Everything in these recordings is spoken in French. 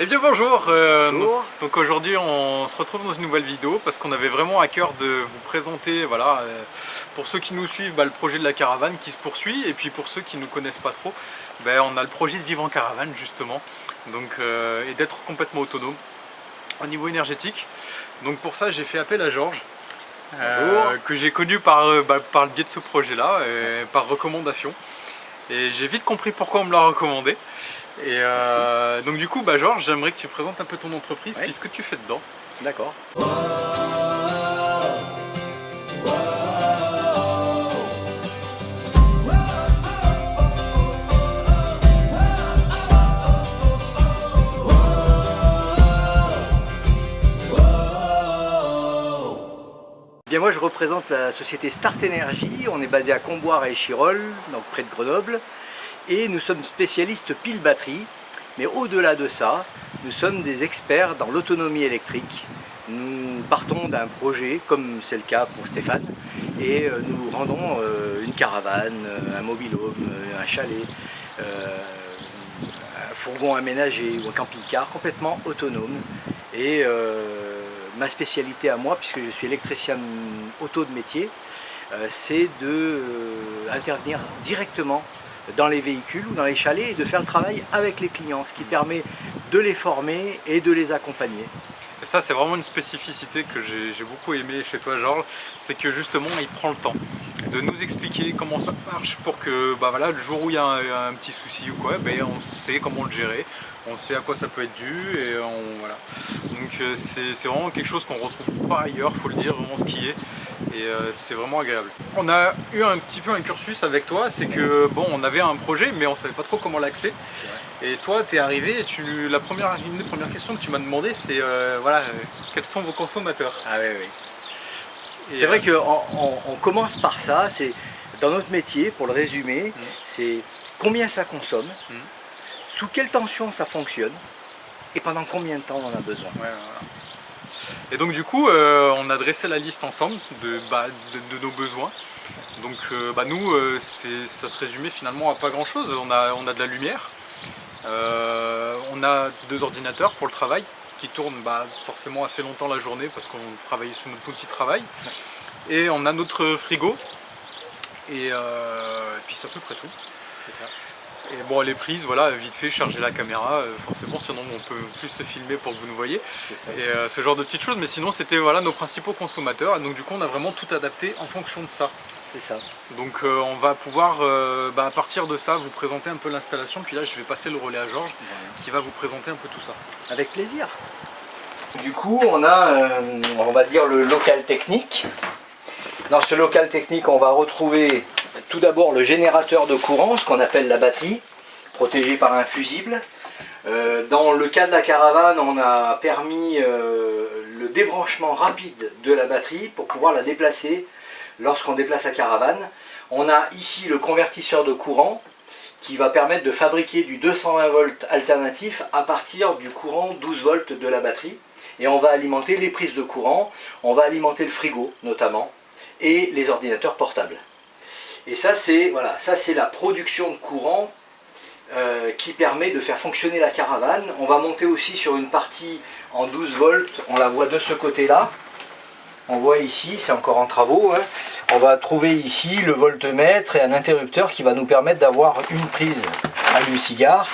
Eh bien bonjour, Bonjour. donc aujourd'hui on se retrouve dans une nouvelle vidéo parce qu'on avait vraiment à cœur de vous présenter, voilà, pour ceux qui nous suivent, le projet de la caravane qui se poursuit, et puis pour ceux qui ne nous connaissent pas trop, on a le projet de vivre en caravane justement, donc, et d'être complètement autonome au niveau énergétique. Donc pour ça j'ai fait appel à Georges, que j'ai connu par le biais de ce projet là, par recommandation, et j'ai vite compris pourquoi on me l'a recommandé. Et donc du coup, Georges, j'aimerais que tu présentes un peu ton entreprise, puis ce que tu fais dedans. D'accord. Bien, moi je représente la société Start Energy. On est basé à Comboire et Échirolles, donc près de Grenoble, et nous sommes spécialistes pile batterie. Mais au-delà de ça, nous sommes des experts dans l'autonomie électrique. Nous partons d'un projet, comme c'est le cas pour Stéphane, et nous rendons une caravane, un mobil-home, un chalet, un fourgon aménagé ou un camping-car complètement autonome. Et ma spécialité à moi, puisque je suis électricien auto de métier, c'est d'intervenir directement dans les véhicules ou dans les chalets et de faire le travail avec les clients, ce qui permet de les former et de les accompagner. Et ça, c'est vraiment une spécificité que j'ai beaucoup aimé chez toi, Georges, c'est que justement il prend le temps de nous expliquer comment ça marche pour que le jour où il y a un petit souci ou quoi, on sait comment le gérer, on sait à quoi ça peut être dû, et voilà. Donc c'est vraiment quelque chose qu'on retrouve pas ailleurs, faut le dire vraiment ce qui est, et c'est vraiment agréable. On a eu un petit peu un cursus avec toi, c'est que on avait un projet mais on savait pas trop comment l'axer. Et toi, tu es arrivé et une des premières questions que tu m'as demandé, c'est quels sont vos consommateurs? Ah oui, oui. C'est vrai qu'on commence par ça, c'est dans notre métier, pour le résumer, c'est combien ça consomme, sous quelle tension ça fonctionne, et pendant combien de temps on en a besoin. Ouais, voilà. Et donc du coup, on a dressé la liste ensemble de nos besoins. Donc nous, ça se résumait finalement à pas grand chose. On a de la lumière. On a 2 ordinateurs pour le travail qui tournent forcément assez longtemps la journée parce qu'on travaille, c'est notre outil de travail. Et on a notre frigo et puis c'est à peu près tout. C'est ça. Et les prises, vite fait, charger la caméra, forcément, sinon on peut plus se filmer pour que vous nous voyez. Et ce genre de petites choses, mais sinon c'était nos principaux consommateurs. Et donc du coup on a vraiment tout adapté en fonction de ça. C'est ça. Donc on va pouvoir à partir de ça vous présenter un peu l'installation, puis là je vais passer le relais à Georges qui va vous présenter un peu tout ça. Avec plaisir. Du coup on a on va dire le local technique. Dans ce local technique on va retrouver tout d'abord le générateur de courant, ce qu'on appelle la batterie, protégée par un fusible. Dans le cas de la caravane, on a permis le débranchement rapide de la batterie pour pouvoir la déplacer lorsqu'on déplace la caravane. On a ici le convertisseur de courant qui va permettre de fabriquer du 220 volts alternatif à partir du courant 12 volts de la batterie. Et on va alimenter les prises de courant, on va alimenter le frigo notamment, et les ordinateurs portables. Et ça c'est la production de courant qui permet de faire fonctionner la caravane. On va monter aussi sur une partie en 12 volts, on la voit de ce côté-là. On voit ici, c'est encore en travaux, on va trouver ici le voltmètre et un interrupteur qui va nous permettre d'avoir une prise allume-cigare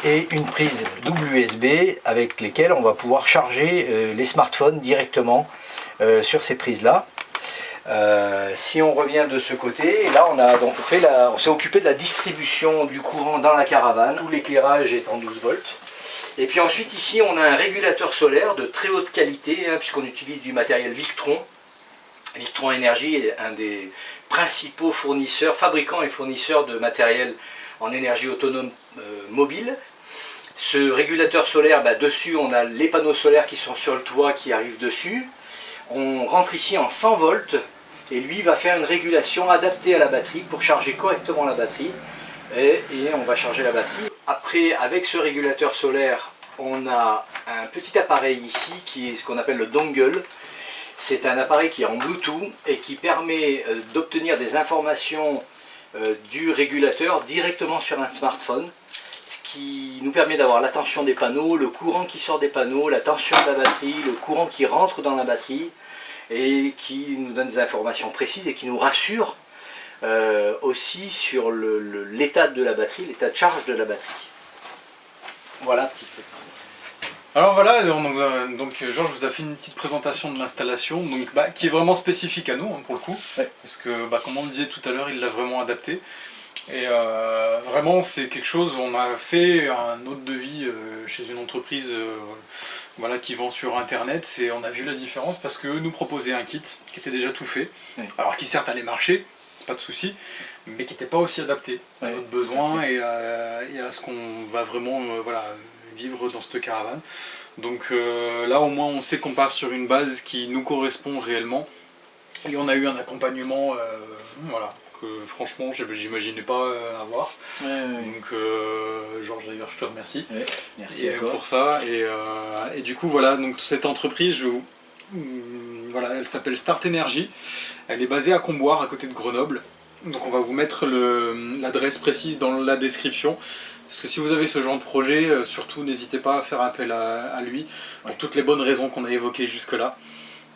et une prise double USB avec lesquelles on va pouvoir charger les smartphones directement sur ces prises-là. Si on revient de ce côté, là on s'est occupé de la distribution du courant dans la caravane où l'éclairage est en 12 volts. Et puis ensuite ici on a un régulateur solaire de très haute qualité puisqu'on utilise du matériel Victron. Victron Énergie est un des principaux fournisseurs, fabricants et fournisseurs de matériel en énergie autonome mobile. Ce régulateur solaire, dessus on a les panneaux solaires qui sont sur le toit qui arrivent dessus. On rentre ici en 100 volts. Et lui va faire une régulation adaptée à la batterie pour charger correctement la batterie et on va charger la batterie. Après, avec ce régulateur solaire, on a un petit appareil ici qui est ce qu'on appelle le dongle. C'est un appareil qui est en Bluetooth et qui permet d'obtenir des informations du régulateur directement sur un smartphone, ce qui nous permet d'avoir la tension des panneaux, le courant qui sort des panneaux, la tension de la batterie, le courant qui rentre dans la batterie et qui nous donne des informations précises et qui nous rassure aussi sur l'état de la batterie, l'état de charge de la batterie. Voilà, petit peu. Alors voilà, donc Georges vous a fait une petite présentation de l'installation, donc qui est vraiment spécifique à nous pour le coup, ouais. Parce que comme on le disait tout à l'heure, il l'a vraiment adapté. Et vraiment c'est quelque chose, on a fait un autre devis chez une entreprise voilà, qui vend sur internet, et on a vu la différence parce qu'eux nous proposaient un kit qui était déjà tout fait, ouais. Alors qui certes allait marcher, pas de souci, mais qui n'était pas aussi adapté à notre besoin et à ce qu'on va vraiment voilà, vivre dans cette caravane. Donc là au moins on sait qu'on part sur une base qui nous correspond réellement, et on a eu un accompagnement voilà, que franchement j'imaginais pas avoir. Donc Georges d'ailleurs je te remercie, merci pour ça, et du coup voilà, donc cette entreprise voilà, elle s'appelle Start Energy, elle est basée à Comboire à côté de Grenoble, donc on va vous mettre l'adresse précise dans la description, parce que si vous avez ce genre de projet, surtout n'hésitez pas à faire appel à lui pour toutes les bonnes raisons qu'on a évoquées jusque là.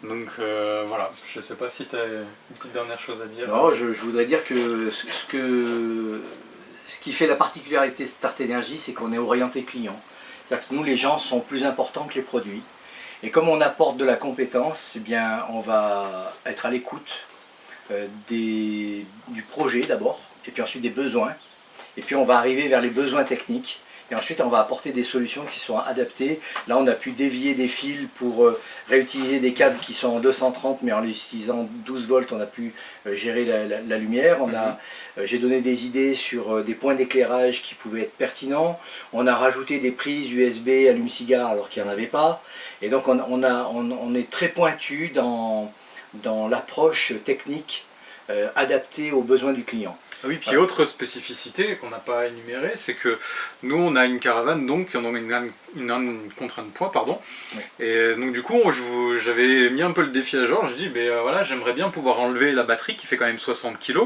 Donc voilà, je sais pas si tu as une petite dernière chose à dire. Non, je voudrais dire que ce qui fait la particularité de Start Energy, c'est qu'on est orienté client. C'est-à-dire que nous, les gens sont plus importants que les produits. Et comme on apporte de la compétence, eh bien, on va être à l'écoute du projet d'abord, et puis ensuite des besoins. Et puis on va arriver vers les besoins techniques. Et ensuite on va apporter des solutions qui sont adaptées. Là on a pu dévier des fils pour réutiliser des câbles qui sont en 230, mais en utilisant 12 volts on a pu gérer la lumière. J'ai donné des idées sur des points d'éclairage qui pouvaient être pertinents. On a rajouté des prises USB allume-cigare alors qu'il n'y en avait pas. Et donc on est très pointu dans l'approche technique adaptée aux besoins du client. Oui, puis autre spécificité qu'on n'a pas énumérée, c'est que nous on a une caravane, donc on a une contrainte poids, pardon. Oui. Et donc du coup j'avais mis un peu le défi à Georges, j'ai dit voilà, j'aimerais bien pouvoir enlever la batterie qui fait quand même 60 kg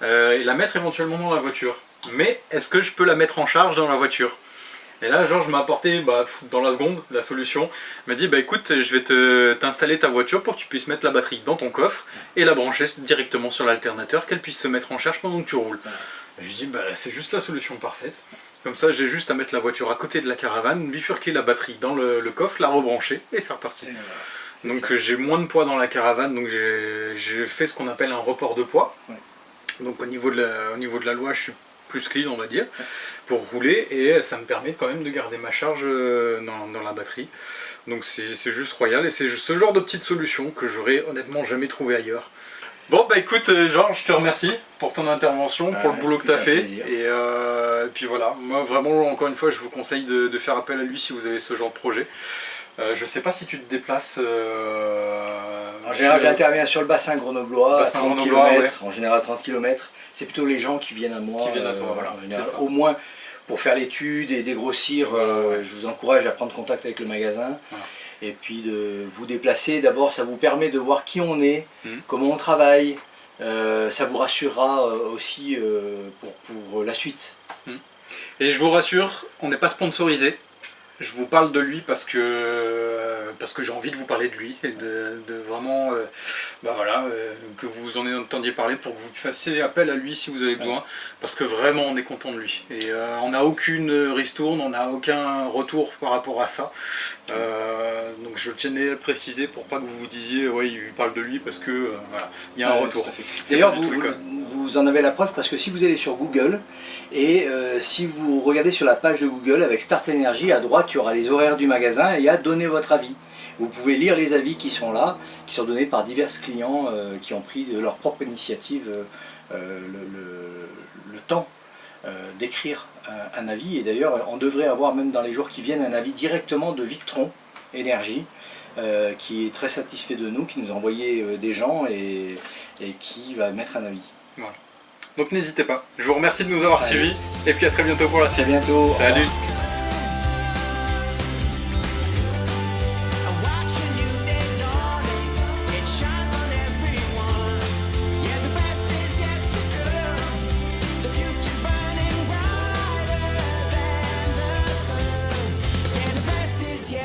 et la mettre éventuellement dans la voiture. Mais est-ce que je peux la mettre en charge dans la voiture ? Et là Georges m'a apporté dans la seconde la solution, il m'a dit écoute, je vais t'installer ta voiture pour que tu puisses mettre la batterie dans ton coffre et la brancher directement sur l'alternateur, qu'elle puisse se mettre en charge pendant que tu roules. Et je lui dis c'est juste la solution parfaite, comme ça j'ai juste à mettre la voiture à côté de la caravane, bifurquer la batterie dans le coffre, la rebrancher et c'est reparti. Donc j'ai moins de poids dans la caravane, donc j'ai fait ce qu'on appelle un report de poids. Ouais. Donc au niveau de la loi je suis plus clean on va dire, pour rouler, et ça me permet quand même de garder ma charge dans la batterie. Donc c'est juste royal, et c'est ce genre de petite solution que j'aurais honnêtement jamais trouvé ailleurs. Bon écoute Georges, je te remercie pour ton intervention, pour le boulot que tu as fait, et puis voilà, moi vraiment encore une fois je vous conseille de faire appel à lui si vous avez ce genre de projet. Je sais pas si tu te déplaces... En général j'interviens sur le bassin grenoblois, à 30 km, en général 30 km. C'est plutôt les gens qui viennent à moi, voilà, au moins pour faire l'étude et dégrossir. Je vous encourage à prendre contact avec le magasin, et puis de vous déplacer. D'abord ça vous permet de voir qui on est, comment on travaille, ça vous rassurera aussi pour la suite. Et je vous rassure, on n'est pas sponsorisé. Je vous parle de lui parce que j'ai envie de vous parler de lui et de vraiment voilà, que vous en entendiez parler pour que vous fassiez appel à lui si vous avez besoin, parce que vraiment on est content de lui. Et on n'a aucune ristourne, on n'a aucun retour par rapport à ça. Donc je tenais à le préciser pour pas que vous vous disiez ouais il parle de lui parce que voilà, il y a un retour. D'ailleurs vous en avez la preuve parce que si vous allez sur Google et si vous regardez sur la page de Google avec Start Energy, à droite il y aura les horaires du magasin et il y a donner votre avis. Vous pouvez lire les avis qui sont là, qui sont donnés par divers clients qui ont pris de leur propre initiative le temps d'écrire un avis. Et d'ailleurs on devrait avoir même dans les jours qui viennent un avis directement de Victron Énergie qui est très satisfait de nous, qui nous a envoyé des gens et qui va mettre un avis. Voilà. Donc n'hésitez pas. Je vous remercie de nous avoir suivis et puis à très bientôt pour la suite. À bientôt. Salut.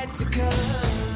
get to color.